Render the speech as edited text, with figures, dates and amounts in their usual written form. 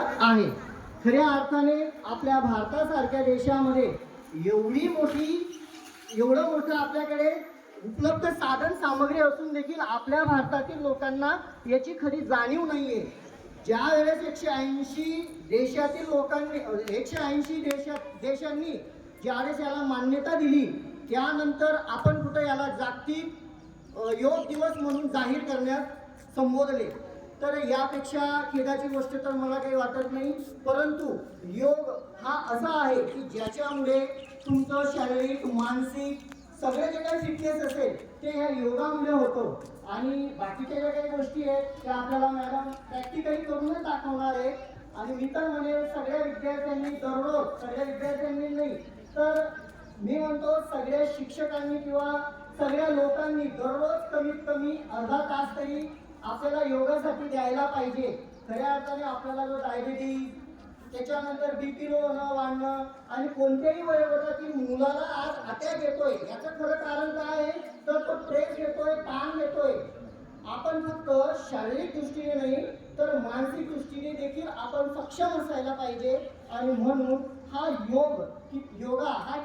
आहे. खऱ्या अर्थाने आपल्या भारतासारख्या देशामध्ये एवढं मोठं आपल्याकडे उपलब्ध साधन सामग्री असून देखील आपल्या भारतातील लोकांना याची खरी जाणीव नाहीये. ज्या वेळेस 180 देशातील लोकांनी 180 देशांनी ज्यावेळेस याला मान्यता दिली, त्यानंतर आपण कुठं याला जागतिक योग दिवस म्हणून जाहीर करण्यात संबोधले. तर यापेक्षा खेदाची गोष्ट तर मला काही वाटत नाही. परंतु योग हा असा आहे की ज्याच्यामुळे तुमचं शारीरिक मानसिक सगळे जे काही फिटनेस असेल ते ह्या योगामुळे होतं. आणि बाकीच्या ज्या काही गोष्टी आहेत त्या आपल्याला मॅडम प्रॅक्टिकली करूनच दाखवणार आहे. आणि मी तर म्हणेल सगळ्या विद्यार्थ्यांनी दररोज, सगळ्या विद्यार्थ्यांनी नाही तर मी म्हणतो सगळ्या शिक्षकांनी किंवा सगळ्या लोकांनी दररोज कमीत कमी अर्धा तास तरी आपल्याला योगासाठी द्यायला पाहिजे. खऱ्या अर्थाने आपल्याला जो डायबिटीज, त्याच्यानंतर बीपी लो होणं वाढणं आणि कोणत्याही वयोगटातील मुलाला आज अटॅक येतोय, याचं खरं कारण काय आहे तर तो स्ट्रेस येतोय, ताण येतोय. आपण फक्त शारीरिक दृष्टीने नाही तर मानसिक दृष्टीने देखील आपण सक्षम असायला पाहिजे. आणि म्हणून हा योगा हा